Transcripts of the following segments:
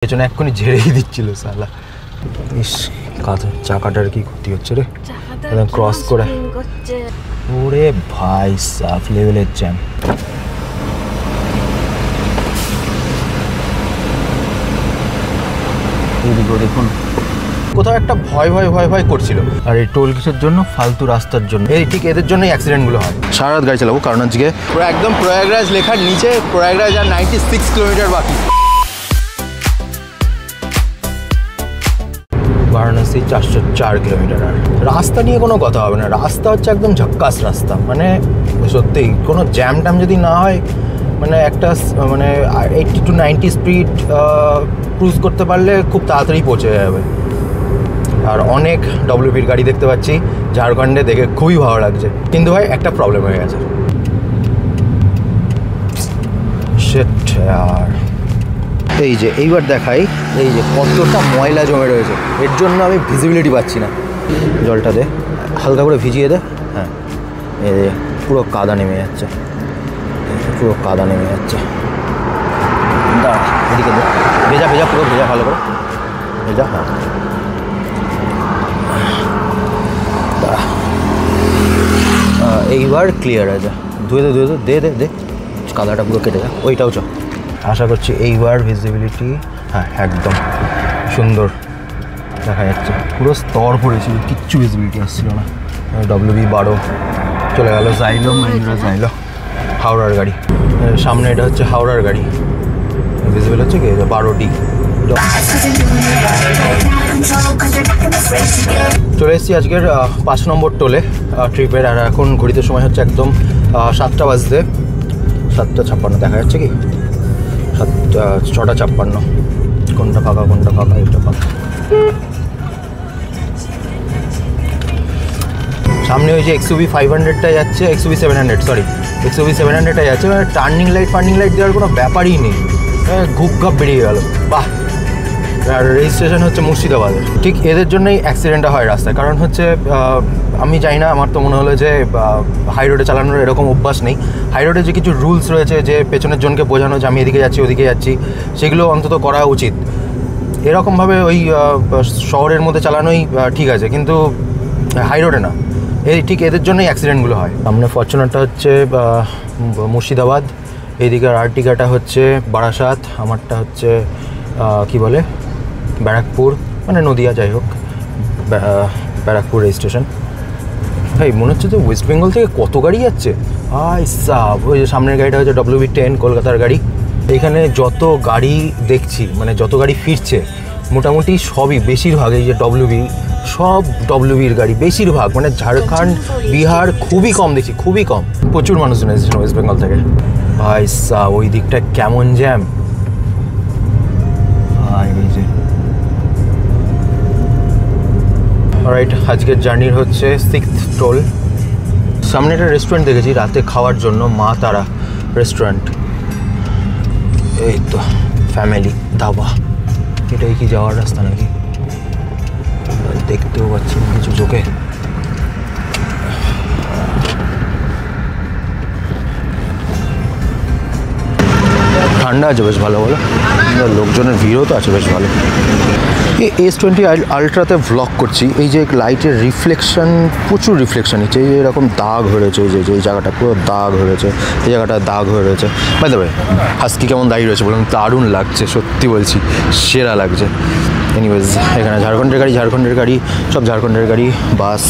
পেছনে এক্ষুনি ঝেড়েই দিচ্ছিল সালা। ইস কাঁধে চাকাটার কি ক্ষতি হচ্ছে রে, একদম ক্রস করে। ওরে ভাই সাফ লেভেলের জ্যাম। এইদিকে দেখুন কোথাও একটা ভয় ভয় ভয় ভয় করছিল, আর এই টোল কিসের জন্য? ফালতু রাস্তার জন্য। এই ঠিক এদের জন্যই অ্যাক্সিডেন্টগুলো হয়। সারা রাত গাড়ি চালাবো কারণ আজকে পুরো একদম প্রয়াগরাজ লেখার নিচে প্রয়াগরাজ আর 96 কিলোমিটার বাকি। বারাণসী 404 কিলোমিটার। আর রাস্তা নিয়ে কোনো কথা হবে না, রাস্তা হচ্ছে একদম ঝক্কাস রাস্তা, মানে সত্যি কোনো জ্যাম ট্যাম যদি না হয়, মানে একটা মানে 80 to 90 স্পিড ক্রুজ করতে পারলে খুব তাড়াতাড়ি পৌঁছে যাবে। আর অনেক ডব্লিউপির গাড়ি দেখতে পাচ্ছি ঝাড়খণ্ডে, দেখে খুবই ভালো লাগছে। কিন্তু ভাই একটা প্রবলেম হয়ে গেছে, শিট আর এই যে এইবার দেখাই, এই যে কতটা ময়লা জমে রয়েছে, এর জন্য আমি ভিজিবিলিটি পাচ্ছি না। জলটা দে, হালকা করে ভিজিয়ে দে। হ্যাঁ, এই পুরো কাদা নেমে যাচ্ছে, পুরো কাদা নেমে যাচ্ছে। দাঁড়া এদিকে দে, ভেজা ভেজা, পুরো ভেজা, ভালো করে ভেজা। হ্যাঁ দাঁড়া, এইবার ক্লিয়ার আছে। ধুয়ে দে, ধুয়ে দে, দে দে দে, কাদাটা পুরো কেটে যায়। ওইটাও চ, আশা করছি এইবার ভিজিবিলিটি, হ্যাঁ একদম সুন্দর দেখা যাচ্ছে। পুরো স্তর পড়েছিল, কিচ্ছু ভিজিবিলিটি আসছিল না। WB12 চলে গেল, যাইলো মাহিন্দ্রা যাইলো, হাওড়ার গাড়ি। সামনে এটা হচ্ছে হাওড়ার গাড়ি, ভিজিবল হচ্ছে কি 12D। চলে এসেছি আজকের 5 নম্বর টোলে ট্রিপের। আর এখন ঘড়িতে সময় হচ্ছে একদম 7টা বাজতে, 7:56 দেখা যাচ্ছে কি 6:56। কোনটা ফাঁকা কোনটা ফাঁকা, এটা ফাঁকা। সামনে ওই যে XUV 500টা যাচ্ছে, XUV 700, সরি XUV 700টা যাচ্ছে। মানে টার্নিং লাইট দেওয়ার কোনো ব্যাপারই নেই, ঘুপ ঘাপ বেরিয়ে গেল। বাহ! আর রেজিস্ট্রেশন হচ্ছে মুর্শিদাবাদের। ঠিক এদের জন্যই অ্যাক্সিডেন্টটা হয় রাস্তায়। কারণ হচ্ছে আমি জানি না, আমার তো মনে হলো যে হাই রোডে চালানোর এরকম অভ্যাস নেই। হাই রোডে যে কিছু রুলস রয়েছে, যে পেছনের জনকে বোঝানো যে আমি এদিকে যাচ্ছি ওদিকে যাচ্ছি, সেগুলো অন্তত করা উচিত। এরকমভাবে ওই শহরের মধ্যে চালানোই ঠিক আছে, কিন্তু হাই রোডে না। এই ঠিক এদের জন্যই অ্যাক্সিডেন্টগুলো হয়। সামনে ফরচুনারটা হচ্ছে মুর্শিদাবাদ, এইদিকে আর্টিকাটা হচ্ছে বারাসাত, আমারটা হচ্ছে কি বলে ব্যারাকপুর, মানে নদিয়া, যাই হোক ব্যারাকপুর রেজিস্ট্রেশন। ভাই মনে হচ্ছে তো ওয়েস্ট বেঙ্গল থেকে কত গাড়ি যাচ্ছে। আই সাব, ওই যে সামনের গাড়িটা হচ্ছে WB10 কলকাতার গাড়ি। এখানে যত গাড়ি দেখছি, মানে যত গাড়ি ফিরছে, মোটামুটি সবই, বেশিরভাগ এই যে WB, সব WBর গাড়ি বেশিরভাগ। মানে ঝাড়খণ্ড, বিহার খুবই কম দেখছি, খুবই কম। প্রচুর মানুষজন এসেছেন ওয়েস্ট বেঙ্গল থেকে। ভাই সাব, ওই দিকটা কেমন জ্যাম। অলরাইট, আজকের জার্নির হচ্ছে 6th টোল। সামনে একটা রেস্টুরেন্ট দেখেছি রাতে খাওয়ার জন্য, মা তারা রেস্টুরেন্ট। এই তো ফ্যামিলি ধাবা। এটাই কি যাওয়ার রাস্তা নাকি? দেখতেও পাচ্ছি না কিছু চোখে। ঠান্ডা আছে বেশ ভালো, বলো, লোকজনের ভিড়ও তো আছে বেশ ভালো। এই S20 আলট্রাতে ভ্লগ করছি। এই যে লাইটের রিফ্লেকশন, প্রচুর রিফ্লেকশন হচ্ছে। এই যে এরকম দাগ হয়ে রয়েছে, এই যে এই জায়গাটা পুরো দাগ হয়ে রয়েছে, এই জায়গাটা দাগ হয়ে রয়েছে। বাই দ্য ওয়ে, হাস্কি কেমন দাঁড়িয়ে রয়েছে বলুন, দারুণ লাগছে, সত্যি বলছি, সেরা লাগছে। এনিওয়েজ, এখানে ঝাড়খণ্ডের গাড়ি, সব ঝাড়খণ্ডের গাড়ি, বাস।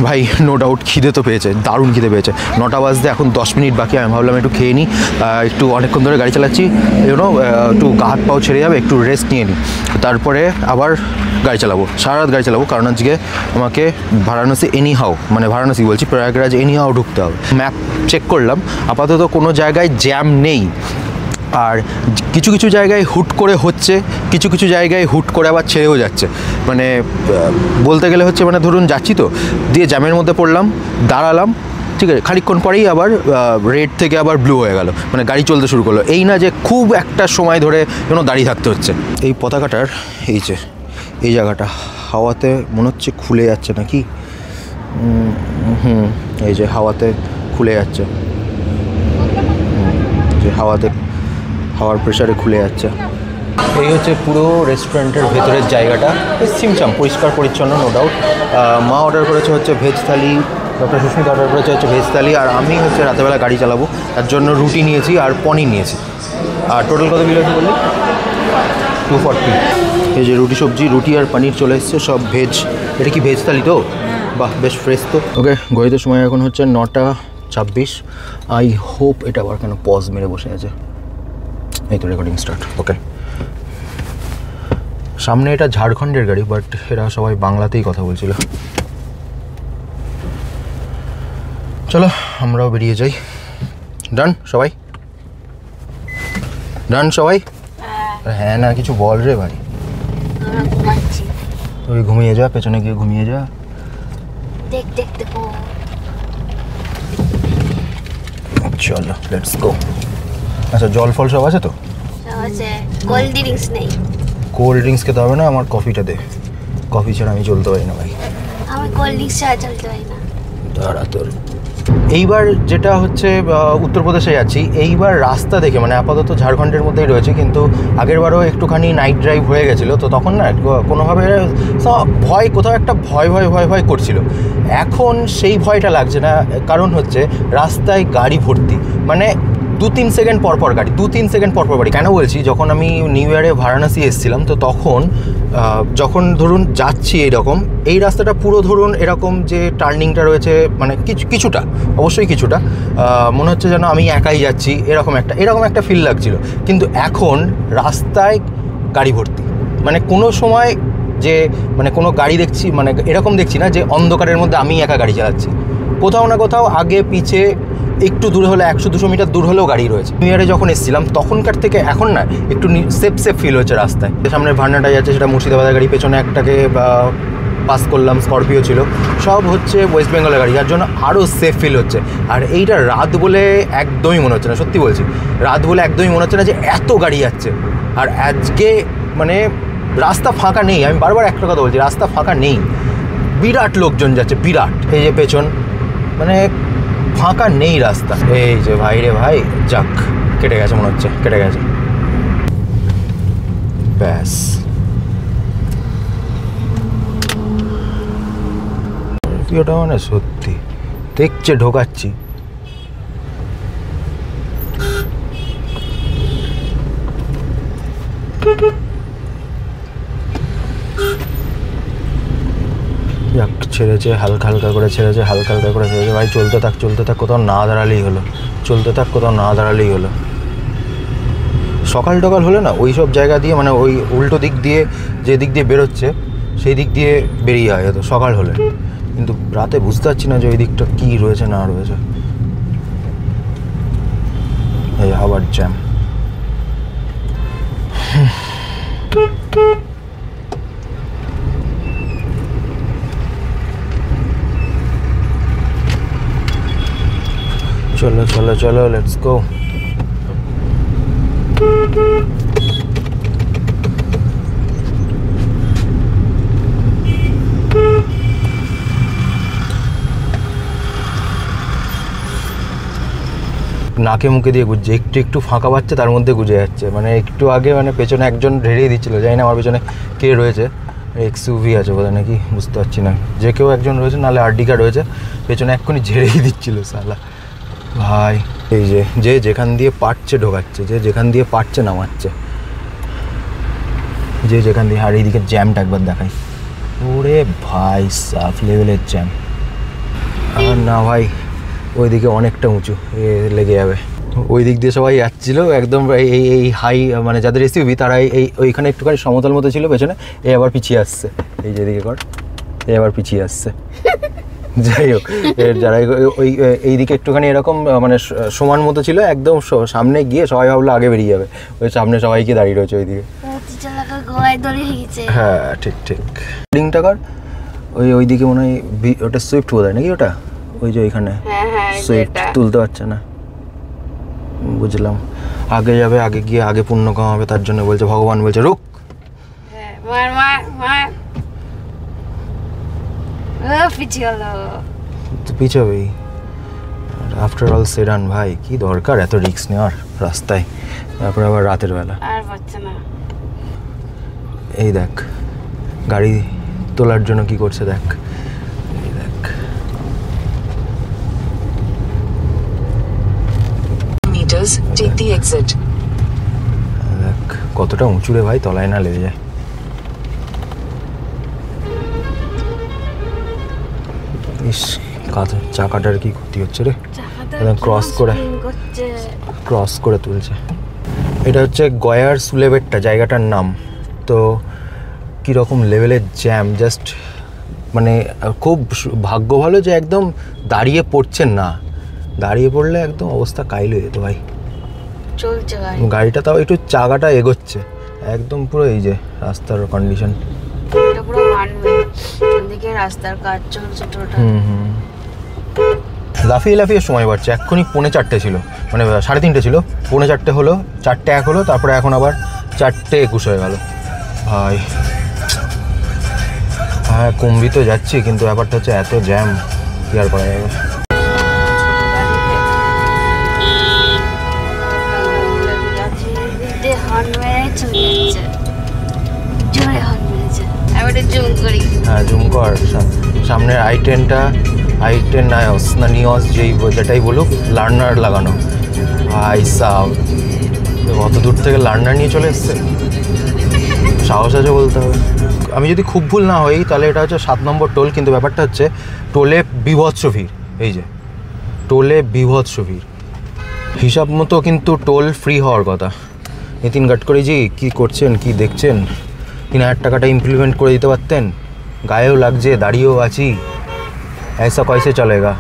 ভাই নো ডাউট খিদে তো পেয়েছে, দারুণ খিদে পেয়েছে। 9টা বাজতে এখন 10 মিনিট বাকি। আমি ভাবলাম একটু খেয়ে নিই, একটু অনেকক্ষণ ধরে গাড়ি চালাচ্ছি, একটু গা হাত পাও ছেড়ে যাবে, একটু রেস্ট নিয়ে নিই, তারপরে আবার গাড়ি চালাবো। সারা রাত গাড়ি চালাবো, কারণ আজকে আমাকে বারাণসী এনিহাও, মানে বারাণসী বলছি, প্রয়াগরাজ এনিহাও ঢুকতে হবে। ম্যাপ চেক করলাম, আপাতত কোনো জায়গায় জ্যাম নেই। আর কিছু কিছু জায়গায় হুট করে হচ্ছে, কিছু কিছু জায়গায় হুট করে আবার ছেড়েও যাচ্ছে। মানে বলতে গেলে হচ্ছে, মানে ধরুন যাচ্ছি তো, দিয়ে জ্যামের মধ্যে পড়লাম, দাঁড়ালাম, ঠিক আছে, খানিকক্ষণ পরেই আবার রেড থেকে আবার ব্লু হয়ে গেল, মানে গাড়ি চলতে শুরু করলো। এই না যে খুব একটা সময় ধরে যেন দাঁড়িয়ে থাকতে হচ্ছে। এই পতাকাটার এই যে এই জায়গাটা হাওয়াতে মনে হচ্ছে খুলে যাচ্ছে নাকি, এই যে হাওয়াতে খুলে যাচ্ছে, যে হাওয়ার প্রেশারে খুলে যাচ্ছে। এই হচ্ছে পুরো রেস্টুরেন্টের ভেতরের জায়গাটা, সিমচাম পরিষ্কার পরিচ্ছন্ন, নো ডাউট। মা অর্ডার করেছে হচ্ছে ভেজ থালি, ডক্টর সুস্মিতা অর্ডার করেছে হচ্ছে ভেজ থালি, আর আমি হচ্ছে রাতেবেলা গাড়ি চালাবো তার জন্য রুটি নিয়েছি আর পনির নিয়েছি। আর টোটাল কত বিল হয়েছে বললি? 240। এই যে রুটি সবজি, রুটি আর পনির চলে এসছে, সব ভেজ। এটা কি ভেজ থালি তো? বাহ, বেশ ফ্রেশ তো। ওকে, ঘড়িতে সময় এখন হচ্ছে 9:26। আই হোপ এটা আবার কেন পজ মেরে বসে আছে। এই তো রেকর্ডিং স্টার্ট। ওকে, সামনে এটা ঝাড়খণ্ডের গাড়ি, বাট এরা সবাই বাংলাতেই কথা বলছিল। চলো আমরাও বেরিয়ে যাই। ডান সবাই? ডান সবাই? হ্যাঁ না কিছু বল রে ভাই। তুই ঘুমিয়ে যা, পেছনে গিয়ে ঘুমিয়ে যা। চলো লেটস গো। আচ্ছা জল ফল সব আছে তো? কোল্ড ড্রিঙ্কস নেই। কোল্ড ড্রিঙ্কস খেতে হবে না, আমার কফিটা দে। কফি ছাড়া আমি চলতে পারি না ভাই। আমি কোল্ড ড্রিঙ্কস ছাড়া চলতে পারি না। দাঁড়া তোর। এইবার যেটা হচ্ছে উত্তরপ্রদেশে যাচ্ছি, এইবার রাস্তা দেখে, মানে আপাতত ঝাড়খণ্ডের মধ্যেই রয়েছে, কিন্তু আগেরবারও একটুখানি নাইট ড্রাইভ হয়ে গেছিলো, তো তখন না কোনোভাবে ভয়, কোথাও একটা ভয় ভয় ভয় ভয় করছিল। এখন সেই ভয়টা লাগছে না, কারণ হচ্ছে রাস্তায় গাড়ি ভর্তি, মানে 2-3 সেকেন্ড পরপর গাড়ি, 2-3 সেকেন্ড পরপর গাড়ি। কেন বলছি, যখন আমি নিউ ইয়ারে বারাণসী এসেছিলাম, তো তখন যখন ধরুন যাচ্ছি এইরকম, এই রাস্তাটা পুরো ধরুন এরকম যে টার্নিংটা রয়েছে, মানে কিছুটা, অবশ্যই কিছুটা মনে হচ্ছে যেন আমি একাই যাচ্ছি, এরকম একটা ফিল লাগছিল। কিন্তু এখন রাস্তায় গাড়ি ভর্তি, মানে কোনো সময় যে মানে কোনো গাড়ি দেখছি, মানে এরকম দেখছি না যে অন্ধকারের মধ্যে আমি একা গাড়ি চালাচ্ছি। কোথাও না কোথাও আগে পিছে একটু দূরে হলে 100-200 মিটার দূর হলেও গাড়ি রয়েছে। নিউ ইয়ারে যখন এসেছিলাম তখনকার থেকে এখন না একটু সেফ ফিল হচ্ছে রাস্তায়। সামনের ভার্নাটা যাচ্ছে, সেটা মুর্শিদাবাদের গাড়ি, পেছনে একটাকে পাস করলাম, স্করপিও ছিল, সব হচ্ছে ওয়েস্ট বেঙ্গলের গাড়ি, যার জন্য আরও সেফ ফিল হচ্ছে। আর এইটা রাত বলে একদমই মনে হচ্ছে না, সত্যি বলছি, রাত বলে একদমই মনে হচ্ছে না যে এত গাড়ি যাচ্ছে। আর আজকে মানে রাস্তা ফাঁকা নেই, আমি বারবার একটা কথা বলছি, রাস্তা ফাঁকা নেই, বিরাট লোকজন যাচ্ছে, বিরাট। এই যে পেছন, মানে ফাঁকা নেই রাস্তা। এই যে ভাই রে ভাই, যাক কেটে গেছে, মনে হচ্ছে কেটে গেছে, ব্যাস। ওটা মানে সত্যি দেখছে ঢোকাচ্ছি। যাক, ছেড়েছে হালকা হালকা করে, ছেড়েছে হালকা হালকা করে, ছেড়েছে। ভাই চলতে থাক, কোথাও না দাঁড়ালেই হলো, কোথাও না দাঁড়ালেই হলো। সকাল টকাল হলে না ওই সব জায়গা দিয়ে, মানে ওই উল্টো দিক দিয়ে, যে দিক দিয়ে বেরোচ্ছে সেই দিক দিয়ে বেরিয়ে হয় হয়তো সকাল হলে, কিন্তু রাতে বুঝতে পারছি না যে ওই দিকটা কী রয়েছে না রয়েছে। এই আবার জ্যাম। চলো চলো চলো, লেটস গো। নাকে মুখে দিয়ে গুজছে, একটু ফাঁকা পাচ্ছে, তার মধ্যে গুজে যাচ্ছে। মানে একটু আগে মানে পেছনে একজন ঝেড়েই দিচ্ছিল, জানি না আমার পেছনে কে রয়েছে, এক্সইউভি আছে বোধহয় নাকি, বুঝতে পারছি না, যে কেউ একজন রয়েছে, নাহলে আর্টিকা রয়েছে, পেছনে এক্ষুনি ঝেড়েই দিচ্ছিল সালা ভাই। এই যে যেখান দিয়ে পারছে ঢোকাচ্ছে, যে যেখান দিয়ে পারছে নামাচ্ছে, যে যেখান দিয়ে। আর এইদিকে জ্যামটা একবার দেখাই, ওরে ভাই সাফ লেভেলের জ্যাম। আর না ভাই, ওইদিকে অনেকটা উঁচু, লেগে যাবে। ওই দিক দিয়ে সবাই যাচ্ছিলো একদম এই হাই, মানে যাদের এসইউভি তারা ওইখানে একটুখানি সমতল মতো ছিল পেছনে, এই আবার পিছিয়ে আসছে, এই যেদিকে কর, এই আবার পিছিয়ে আসছে। যাই হোক, যারা এই দিকে একটুখানি এরকম মানে সমান মতো ছিল, একদম সামনে গিয়ে সবাই ভাবলো আগে বেরিয়ে যাবে, ওই সামনে সবাইকে দাঁড়িয়ে রয়েছে ওইদিকে। হ্যাঁ ঠিক রিংটা কর, ওইদিকে মনে হয় ওটা সুইফট বোধ হয় নাকি ওটা, ওই যে ওইখানে সুইফট তুলতে পারছে না, বুঝলাম। আগে যাবে, আগে গিয়ে আগে পুণ্য কামাবে, তার জন্য বলছে, ভগবান বলছে রুক, পিছাবেই। আফটার অল সেডান ভাই, কি দরকার এত রিস্ক নেওয়ার রাস্তায়, তারপরে আবার রাতের বেলা। এই দেখ গাড়ি তোলার জন্য কি করছে দেখ, এই দেখ। meters take the exit. দেখ কতটা উঁচু রে ভাই, তলায় না লেগে যায়। ইস চাকাটার কি ক্ষতি হচ্ছে রে, ক্রস করে তুলছে। এটা হচ্ছে গয়ার সুলেবেট্টা জায়গাটার নাম। তো কীরকম লেভেলের জ্যাম, জাস্ট মানে খুব ভাগ্য ভালো যে একদম দাঁড়িয়ে পড়ছেন না, দাঁড়িয়ে পড়লে একদম অবস্থা কাইল হয়ে যেত ভাই। চলছে গাড়িটা তাও একটু চাকাটা এগোচ্ছে, একদম পুরো এই যে রাস্তার কন্ডিশন পুরো ওয়ানওয়ে, ওদিকে রাস্তার কাজ চলছে টোটাল। লাফিয়ে লাফিয়ে সময় বাড়ছে। এক্ষুনি 3:45 ছিল, মানে 3:30 ছিল, 3:45 হলো, 4:01 হলো, তারপরে এখন আবার 4:21 হয়ে গেল ভাই। হ্যাঁ কুম্ভি তো যাচ্ছি, কিন্তু ব্যাপারটা হচ্ছে এত জ্যাম কি আর করা যাবে। হ্যাঁ জুম কর, সামনের i10 নায়স না নিয়স যেটাই বলুক, লার্নার লাগানো। ভাই সাহ অত দূর থেকে লার্নার নিয়ে চলে এসছে, সাহস আছে বলতে হবে। আমি যদি খুব ভুল না হই তাহলে এটা হচ্ছে 7 নম্বর টোল, কিন্তু ব্যাপারটা হচ্ছে টোলে বিভৎস ভিড়। এই যে টোলে বিভৎস ভিড়, হিসাব মতো কিন্তু টোল ফ্রি হওয়ার কথা। নিতিন গাডকারিজি কী করছেন, কি দেখছেন? 3000 টাকাটা ইমপ্লিমেন্ট করে দিতে পারতেন। গায়েও লাগছে, দাঁড়িয়েও আছি, ऐसा कैसे चलेगा?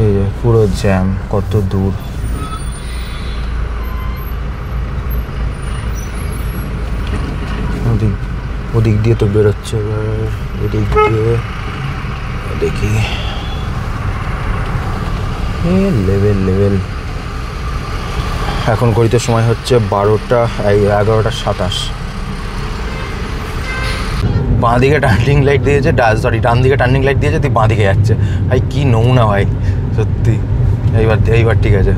এই যে পুরো জ্যাম, কত দূর। ওদিক দিয়ে তো বেরোচ্ছে, ওদিক দিয়ে দেখি লেভেল। এখন ঘড়িতে সময় হচ্ছে 11:27। বাঁ দিকে টার্নিং লাইট দিয়েছে, ডান দিকে টার্নিং লাইট দিয়েছে, তুই বাঁ দিকে যাচ্ছে। ভাই কী নমুনা ভাই সত্যি। এইবার ঠিক আছে,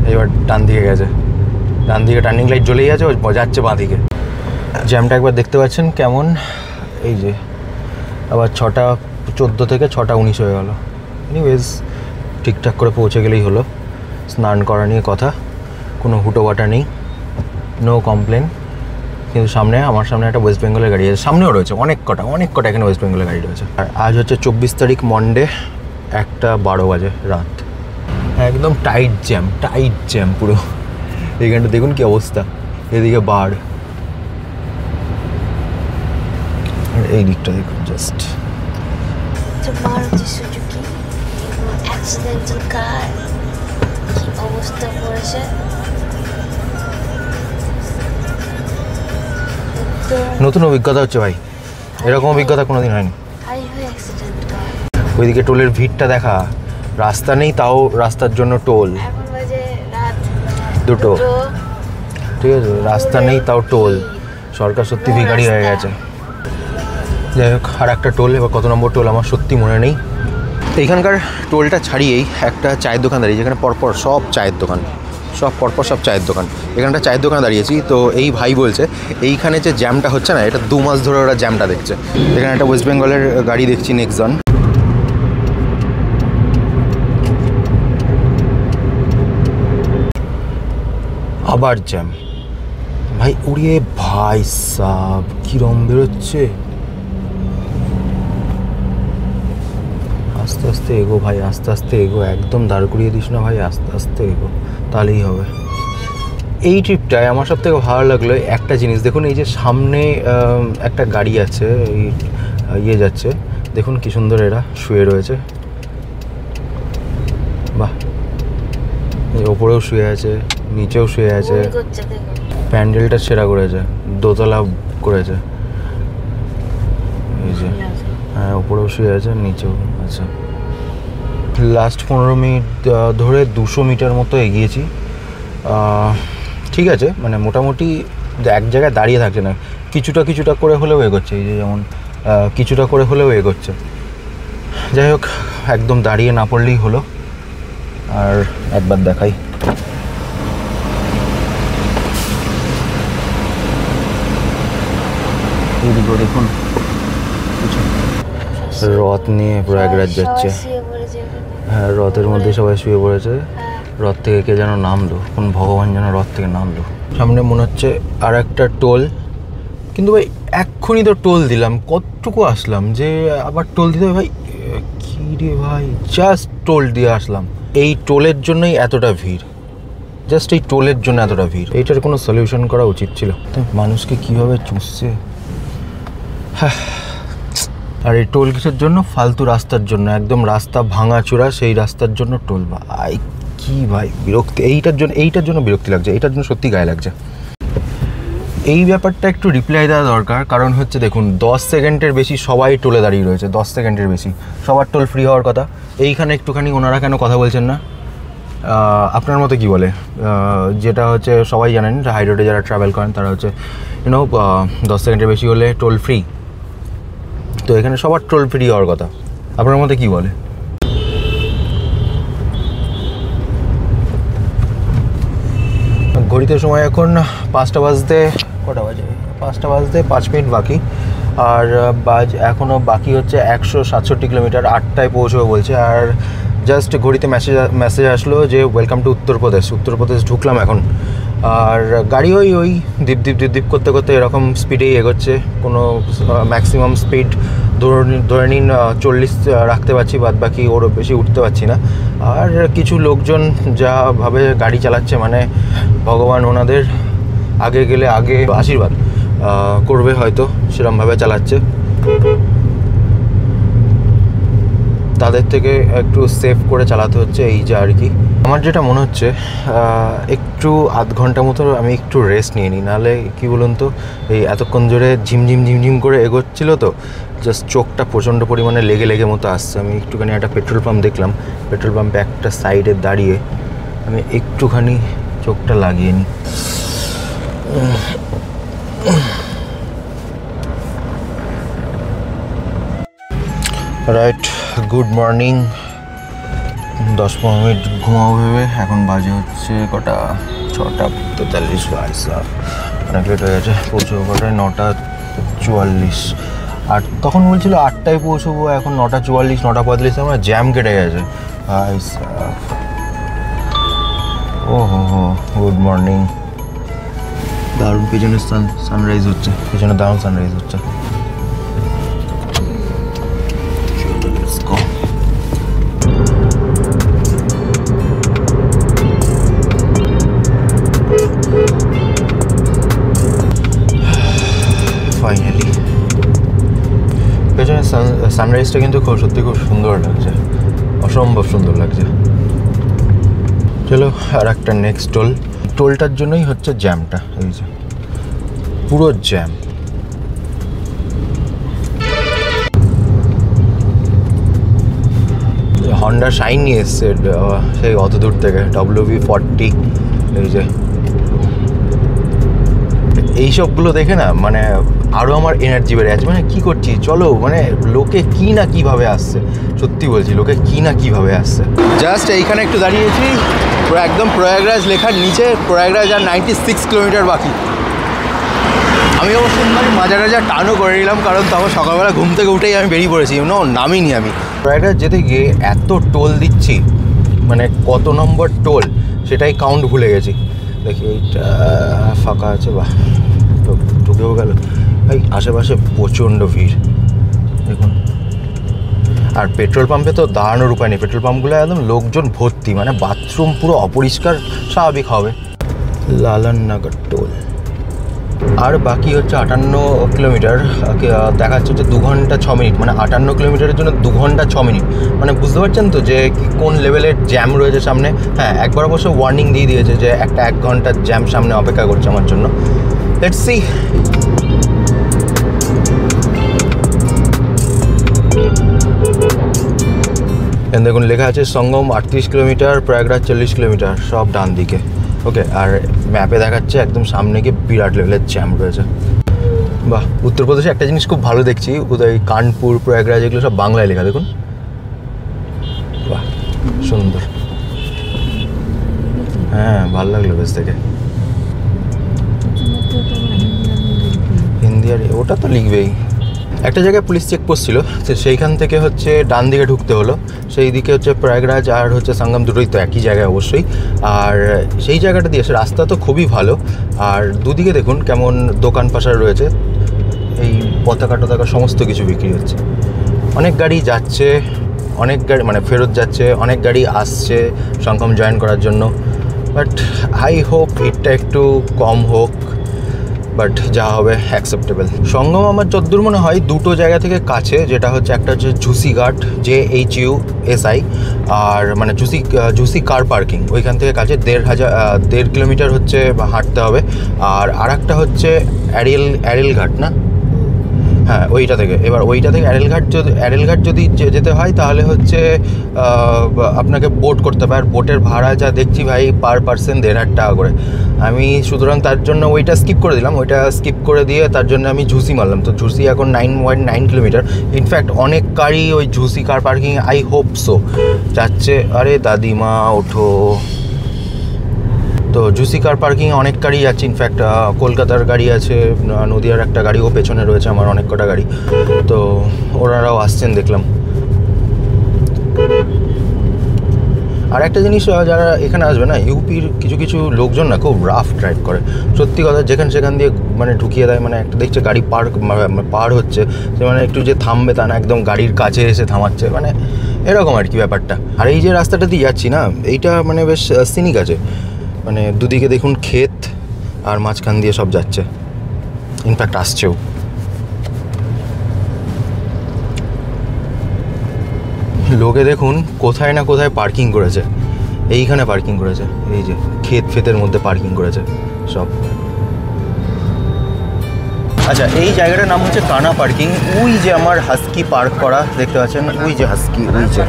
এইবার ডান দিকে গেছে, ডান দিকে টার্নিং লাইট জ্বলেই আছে, ও যাচ্ছে বাঁ দিকে। জ্যামটা একবার দেখতে পাচ্ছেন কেমন, এই যে আবার 6:14 থেকে 6:19 হয়ে গেল। এনিওয়েজ ঠিকঠাক করে পৌঁছে গেলেই হলো। স্নান করা নিয়ে কথা, কোনো হুটোবাটা নেই, নো কমপ্লেন। কিন্তু আমার সামনে একটা ওয়েস্ট বেঙ্গলের গাড়ি আছে, সামনেও রয়েছে অনেক কটা এখানে ওয়েস্ট বেঙ্গলের গাড়ি রয়েছে। আর আজ হচ্ছে 24 তারিখ মন্ডে, 1:12 বাজে রাত। একদম টাইট জ্যাম পুরো। এইখানটা দেখুন কি অবস্থা, এদিকে বাড়, আর এই দিকটা দেখুন জাস্ট। মারুতি সুজুকি অ্যাক্সিডেন্টাল কার, কি অবস্থা করেছে। নতুন অভিজ্ঞতা হচ্ছে ভাই, এরকম অভিজ্ঞতা কোনোদিন হয়নি। ওইদিকে টোলের ভিড়টা দেখা, রাস্তা নেই তাও রাস্তার জন্য টোল। এখন বাজে রাত 2টো, ঠিক আছে, রাস্তা নেই তাও টোল। সরকার সত্যি ভিখারি হয়ে গেছে। যাই হোক, আর একটা টোল, এবার কত নম্বর টোল আমার সত্যি মনে নেই। এইখানকার টোলটা ছাড়িয়েই একটা চায়ের দোকান দাঁড়িয়ে, যেখানে পরপর সব চায়ের দোকান, সব চায়ের দোকান। এখানটা চায়ের দোকানে দাঁড়িয়েছি, তো এই ভাই বলছে এইখানে যে জ্যামটা হচ্ছে না, এটা 2 মাস ধরে ওরা জ্যামটা দেখছে। এখানে একটা ওয়েস্ট বেঙ্গলের গাড়ি দেখছি, নেক্সন। আবার জ্যাম ভাই, উড়িয়ে ভাই সাব কিরম বেরোচ্ছে। আস্তে আস্তে এগো ভাই, আস্তে আস্তে এগো, একদম দাঁড় করিয়ে দিস না ভাই, আস্তে আস্তে এগো, তাহলেই হবে। এই ট্রিপটায় আমার সব থেকে ভালো লাগলো একটা জিনিস, দেখুন এই যে সামনে একটা গাড়ি আছে, এই যাচ্ছে, দেখুন কি সুন্দর এরা শুয়ে রয়েছে, বাহ। ওপরেও শুয়ে আছে, নিচেও শুয়ে আছে, প্যান্ডেলটা সেরা করেছে, দোতলা করেছে, এই যে হ্যাঁ ওপরেও শুয়ে আছে, নিচেও আছে। লাস্ট 15 মিনিট ধরে 200 মিটার মতো এগিয়েছি। ঠিক আছে, মানে মোটামুটি এক জায়গায় দাঁড়িয়ে থাকছে না, কিছুটা করে হলেও এগোচ্ছে। এই যে যেমন কিছুটা করে হলেও এগোচ্ছে। যাই হোক, একদম দাঁড়িয়ে না পড়লেই হলো। আর একবার দেখাই, এদিকেও দেখুন রথ নিয়ে প্রয়াগরাজ যাচ্ছে। হ্যাঁ, রথের মধ্যে সবাই শুয়ে পড়েছে। রথ থেকে কে যেন নামলো, কোন ভগবান যেন রথ থেকে নামলো। সামনে মনে হচ্ছে আর একটা টোল, কিন্তু ভাই এক্ষুনি তো টোল দিলাম, কতটুকু আসলাম যে আবার টোল দিতে হবে? ভাই কী রে ভাই, জাস্ট টোল দিয়ে আসলাম। এই টোলের জন্যই এতটা ভিড়, জাস্ট এই টোলের জন্য এতটা ভিড়। এইটার কোনো সলিউশন করা উচিত ছিল। মানুষকে কীভাবে চুষছে। হ্যাঁ, আর এই টোল কিসের জন্য? ফালতু রাস্তার জন্য, একদম রাস্তা ভাঙাচোরা, সেই রাস্তার জন্য টোল। ভাই কি ভাই বিরক্তি, এইটার জন্য বিরক্তি লাগছে, এইটার জন্য সত্যি গায়ে লাগছে। এই ব্যাপারটা একটু রিপ্লাই দেওয়া দরকার, কারণ হচ্ছে দেখুন 10 সেকেন্ডের বেশি সবাই টোলে দাঁড়িয়ে রয়েছে, 10 সেকেন্ডের বেশি সবার টোল ফ্রি হওয়ার কথা। এইখানে একটুখানি ওনারা কেন কথা বলছেন না? আপনার মতে কি বলে? যেটা হচ্ছে সবাই জানেন যে হাই রোডে যারা ট্রাভেল করেন তারা হচ্ছে 10 সেকেন্ডের বেশি হলে টোল ফ্রি। তো এখানে সবার টোল ফ্রি হওয়ার কথা, আপনার মতে কি বলে? ঘড়িতে সময় এখন 5টা বাজতে, কটা বাজে? 5টা বাজতে 5 মিনিট বাকি। আর এখনও বাকি হচ্ছে 167 কিলোমিটার। 8টায় পৌঁছবে বলছে। আর জাস্ট ঘড়িতে মেসেজ আসলো যে ওয়েলকাম টু উত্তরপ্রদেশ ঢুকলাম এখন। আর গাড়ি ওই দীপ করতে করতে এরকম স্পিডেই এগোচ্ছে। কোনো ম্যাক্সিমাম স্পিড ধরে নিন 40 রাখতে পারছি, বাদ বাকি ওর বেশি উঠতে পারছি না। আর কিছু লোকজন যাভাবে গাড়ি চালাচ্ছে, মানে ভগবান ওনাদের আগে গেলে আগে আশীর্বাদ করবে হয়তো, সেরকমভাবে চালাচ্ছে। তাদের থেকে একটু সেফ করে চালাতে হচ্ছে, এই যে আর কি। আমার যেটা মনে হচ্ছে একটু আধ ঘন্টা মতো আমি একটু রেস্ট নিয়ে নিই, নাহলে কী বলুন তো, এই এতক্ষণ জোরে ঝিমঝিম করে এগোচ্ছিলো তো, জাস্ট চোখটা প্রচণ্ড পরিমাণে লেগে মতো আসছে। আমি একটুখানি একটা পেট্রোল পাম্প দেখলাম, পেট্রোল পাম্পে একটা সাইডে দাঁড়িয়ে আমি একটুখানি চোখটা লাগিয়ে নিই। Right, good morning. 10-15 মিনিট ঘুমাবো ভেবে এখন বাজে হচ্ছে কটা? 6:43। অনেক লেট হয়ে গেছে। পৌঁছবো কটায়? 9:44। আর তখন বলছিল 8টায় পৌঁছবো, এখন 9:44, 9:45। আমার জ্যাম কেটে গেছে ভাই। ও হো, গুড মর্নিং। দারুণ পেছনে সানরাইজ হচ্ছে, পেছনে দারুণ সানরাইজ হচ্ছে। ফাইনালি পেছনে সানরাইজটা কিন্তু সত্যি খুব সুন্দর লাগছে, অসম্ভব সুন্দর লাগছে। চলো আর একটা নেক্সট টোলটার জন্যই হচ্ছে জ্যামটা, এই যে পুরো জ্যাম। হন্ডা শাইন নিয়ে এসছে সেই অত দূর থেকে, WV40। এই যে এইসবগুলো দেখে না মানে আরও আমার এনার্জি বেড়ে আছে। মানে কী করছি, চলো, মানে লোকে কী না কীভাবে আসছে, সত্যি বলছি, লোকে কী না কীভাবে আসছে। জাস্ট এইখানে একটু দাঁড়িয়েছি, একদম প্রয়াগরাজ লেখার নিচে। প্রয়াগরাজ আর 96 কিলোমিটার বাকি। আমি অবশ্য মাঝার টানও করে নিলাম, কারণ তখন সকালবেলা ঘুম থেকে উঠেই আমি বেরিয়ে পড়েছি, নামিনি আমি। প্রয়াগরাজ যেতে গিয়ে এত টোল দিচ্ছি, মানে কত নম্বর টোল সেটাই কাউন্ট ভুলে গেছি। দেখি এইটা ফাঁকা আছে, বাহ, ঢুকেও গেল। এই আশেপাশে প্রচণ্ড ভিড় দেখুন। আর পেট্রোল পাম্পে তো দাঁড়ানোর উপায় নেই, পেট্রোল পাম্পগুলো একদম লোকজন ভর্তি, মানে বাথরুম পুরো অপরিষ্কার, স্বাভাবিক হবে। লালননগর টোল। আর বাকি হচ্ছে 58 কিলোমিটার। দেখাচ্ছে হচ্ছে 2 ঘন্টা 6 মিনিট, মানে 58 কিলোমিটারের জন্য 2 ঘন্টা 6 মিনিট। মানে বুঝতে পারছেন তো যে কোন লেভেলের জ্যাম রয়েছে সামনে। হ্যাঁ, একবার অবশ্য ওয়ার্নিং দিয়ে দিয়েছে যে একটা 1 ঘন্টার জ্যাম সামনে অপেক্ষা করছে আমার জন্য। Let's see. দেখুন লেখা আছে সঙ্গম 38 কিলোমিটার, প্রয়াগরাজ 40 কিলোমিটার, সব ডান দিকে। ওকে, আর ম্যাপে দেখাচ্ছে একদম সামনে গিয়ে বিরাট লেভেলের জ্যাম রয়েছে। বাহ, উত্তরপ্রদেশে একটা জিনিস খুব ভালো দেখছি, উদয়, কানপুর, প্রয়াগরাজ, এগুলো সব বাংলায় লেখা দেখুন। বাহ, সুন্দর। হ্যাঁ, ভালো লাগলো বেশ থেকে। হিন্দি নদীয়ার ওটা তো লিখবেই। একটা জায়গায় পুলিশ চেকপোস্ট ছিল, তো সেইখান থেকে হচ্ছে ডান দিকে ঢুকতে হলো। সেই দিকে হচ্ছে প্রয়াগরাজ আর হচ্ছে সঙ্গম, দুটোই তো একই জায়গায় অবশ্যই। আর সেই জায়গাটা দিয়ে রাস্তা তো খুবই ভালো। আর দুদিকে দেখুন কেমন দোকান পাশার রয়েছে, এই পতাকা টতাকা সমস্ত কিছু বিক্রি হচ্ছে। অনেক গাড়ি যাচ্ছে, অনেক গাড়ি মানে ফেরত যাচ্ছে, অনেক গাড়ি আসছে সঙ্গম জয়েন করার জন্য। বাট আই হোপ এটা একটু কম হোক, বাট যা হবে অ্যাকসেপ্টেবল। সঙ্গম আমার যতদূর মনে হয় দুটো জায়গা থেকে কাছে, যেটা হচ্ছে একটা হচ্ছে ঝুসিঘাট JHUSI, আর মানে ঝুসি কার পার্কিং, ওইখান থেকে কাছে 1.5 কিলোমিটার হচ্ছে হাঁটতে হবে। আর একটা হচ্ছে অ্যারেল ঘাট না, হ্যাঁ ওইটা থেকে। এবার ওইটা থেকে অ্যারেল ঘাট যদি যেতে হয় তাহলে হচ্ছে আপনাকে বোট করতে হবে। আর বোটের ভাড়া যা দেখছি ভাই পার পার্সন 1,500 টাকা করে। আমি সুতরাং তার জন্য ওইটা স্কিপ করে দিলাম। ওইটা স্কিপ করে দিয়ে তার জন্য আমি ঝুসি মারলাম। তো ঝুসি এখন 9.9 কিলোমিটার। ইনফ্যাক্ট অনেক গাড়ি ওই ঝুসি car parking I hope so যাচ্ছে। আরে দাদিমা ওঠো। তো ঝুসি কার পার্কিংয়ে অনেক গাড়ি যাচ্ছে। ইনফ্যাক্ট কলকাতার গাড়ি আছে, নদিয়ার একটা গাড়িও পেছনে রয়েছে, আমার অনেক কটা গাড়ি। তো ওনারাও আসছেন দেখলাম। আর একটা জিনিস, যারা এখানে আসবে না, ইউপির কিছু কিছু লোকজন না খুব রাফ ড্রাইভ করে, সত্যি কথা। সেখান দিয়ে মানে ঢুকিয়ে দেয়। মানে একটা দেখছে গাড়ি পার হচ্ছে, সে মানে একটু যে থামবে তা না, একদম গাড়ির কাছে এসে থামাচ্ছে, মানে এরকম আর কি ব্যাপারটা। আর এই যে রাস্তাটা দিয়ে যাচ্ছি না, এইটা মানে বেশ সিনিক আছে। মানে দুদিকে দেখুন ক্ষেত, আর মাঝখান দিয়ে সব যাচ্ছে, ইনফ্যাক্ট আসছেও। লোকে দেখুন কোথায় না কোথায় পার্কিং করেছে। এইখানে পার্কিং করেছে, এই যে ক্ষেতের মধ্যে পার্কিং করেছে সব। আচ্ছা, এই জায়গাটার নাম হচ্ছে কানা পার্কিং। ওই যে আমার হাস্কি পার্ক করা দেখতে পাচ্ছেন, ওই যে হাস্কি, ওই যে